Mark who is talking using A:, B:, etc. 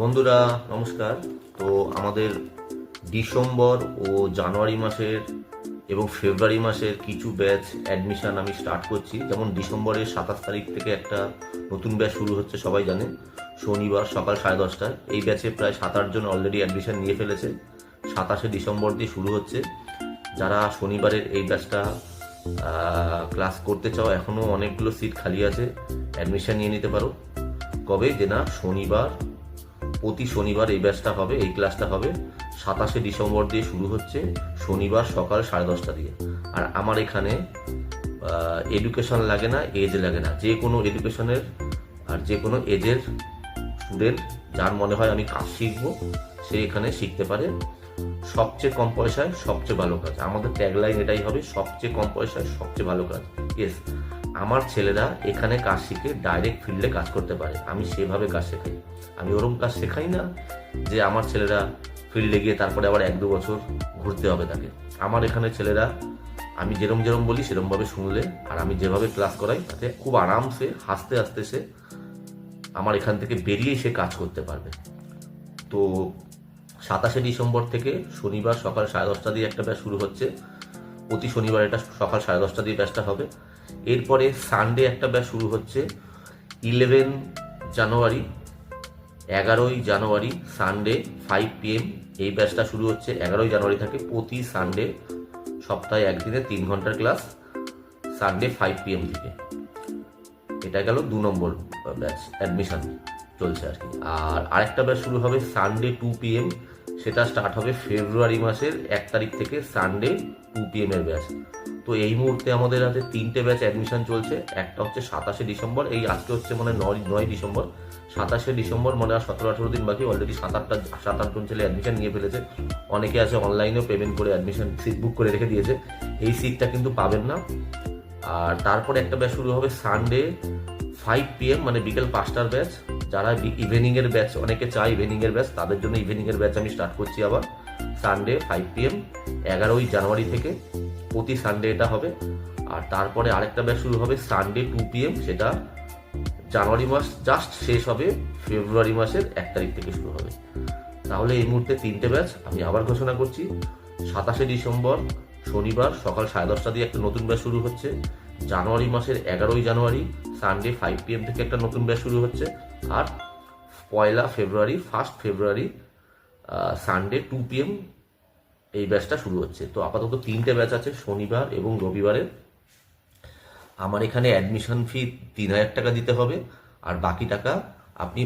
A: বন্ধুরা নমস্কার। তো আমাদের ডিসেম্বর ও জানুয়ারি মাসের এবং ফেব্রুয়ারি মাসের কিছু ব্যাচ অ্যাডমিশন আমি স্টার্ট করছি। যেমন ডিসেম্বরের 27 তারিখ থেকে একটা নতুন ব্যাচ শুরু হচ্ছে, সবাই জানে, শনিবার সকাল 10:30টায়। এই ব্যাচে প্রায় 7-8 জন অলরেডি অ্যাডমিশন নিয়ে ফেলেছে। 27শে ডিসেম্বর দিয়ে শুরু হচ্ছে। যারা শনিবারের এই ব্যাচটা ক্লাস করতে চাও, এখনও অনেকগুলো সিট খালি আছে, অ্যাডমিশন নিয়ে নিতে পারো। কবে যে না, শনিবার, প্রতি শনিবার এই ব্যাচটা হবে, এই ক্লাসটা হবে। 27শে ডিসেম্বর দিয়ে শুরু হচ্ছে, শনিবার সকাল 10:30টা দিয়ে। আর আমার এখানে এডুকেশন লাগে না, এজ লাগে না। যে কোনো এডুকেশনের আর যে কোনো এজের স্টুডেন্ট যার মনে হয় আমি কাজ শিখবো, সে এখানে শিখতে পারে। সবচেয়ে কম পয়সায় সবচেয়ে ভালো কাজ, আমাদের ট্যাগলাইন এটাই হবে, সবচেয়ে কম পয়সায় সবচেয়ে ভালো কাজ। ইয়েস, আমার ছেলেরা এখানে কাজ শিখে ডাইরেক্ট ফিল্ডে কাজ করতে পারে। আমি সেভাবে কাজ শেখাই। আমি ওরকম কাজ শেখাই না যে আমার ছেলেরা ফিল্ডে গিয়ে তারপরে আবার 1-2 বছর ঘুরতে হবে তাকে। আমার এখানে ছেলেরা আমি যেরম যেরম বলি সেরমভাবে শুনলে, আর আমি যেভাবে ক্লাস করাই, তাতে খুব আরামসে হাসতে হাসতে সে আমার এখান থেকে বেরিয়ে সে কাজ করতে পারবে। তো 27শে ডিসেম্বর থেকে শনিবার সকাল 10:30টা দিয়ে একটা ব্যাচ শুরু হচ্ছে। প্রতি শনিবার এটা সকাল 10:30টা দিয়ে ব্যাচটা হবে। এরপরে সানডে একটা ব্যাচ শুরু হচ্ছে 11 জানুয়ারি, 11ই জানুয়ারি সানডে 5 PM এই ব্যাচটা শুরু হচ্ছে। 11ই জানুয়ারি থাকে প্রতি সানডে, সপ্তাহে একদিনে 3 ঘন্টার ক্লাস, সানডে 5 PM থেকে। এটা গেল 2 নম্বর ব্যাচ, অ্যাডমিশন চলছে আর কি। আর আরেকটা ব্যাচ শুরু হবে সানডে 2 PM, সেটা স্টার্ট হবে ফেব্রুয়ারি মাসের 1 তারিখ থেকে, সানডে 2 PM এর ব্যাচ। তো এই মুহূর্তে আমাদের হাতে 3টে ব্যাচ অ্যাডমিশন চলছে। একটা হচ্ছে 27শে ডিসেম্বর, এই আজকে হচ্ছে মানে 9 ডিসেম্বর। 27শে ডিসেম্বর মানে আর 17-18 দিন বাকি। অলরেডি 7-8 জন ছেলে অ্যাডমিশন নিয়ে ফেলেছে। অনেকে আছে অনলাইনেও পেমেন্ট করে অ্যাডমিশন সিট বুক করে রেখে দিয়েছে। এই সিটটা কিন্তু পাবেন না। আর তারপরে একটা ব্যাচ শুরু হবে সানডে 5 PM, মানে বিকেল 5টার ব্যাচ। যারা ইভিনিং এর ব্যাচ অনেকে চায়, ইভিনিং এর ব্যাচ, তাদের জন্য ইভিনিং এর ব্যাচ আমি স্টার্ট করছি আবার সানডে 5 PM, 11ই জানুয়ারি থেকে। প্রতি সানডে এটা হবে। আর তারপরে আরেকটা ব্যাচ শুরু হবে সানডে 2 PM, সেটা জানুয়ারি মাস জাস্ট শেষ হবে, ফেব্রুয়ারি মাসের 1 তারিখ থেকে শুরু হবে। তাহলে এই মুহূর্তে 3টে ব্যাচ আমি আবার ঘোষণা করছি। 27শে ডিসেম্বর শনিবার সকাল 10:30টা দিয়ে একটা নতুন ব্যাচ শুরু হচ্ছে। জানুয়ারি মাসের 11ই জানুয়ারি সানডে 5 PM থেকে একটা নতুন ব্যাচ শুরু হচ্ছে। আর 1 ফেব্রুয়ারি সানডে 2 PM এই ব্যাচটা শুরু হচ্ছে। তো আপাতত 3টে ব্যাচ আছে, শনিবার এবং রবিবারে। আমার এখানে অ্যাডমিশন ফি 3000 টাকা দিতে হবে, আর বাকি টাকা আপনি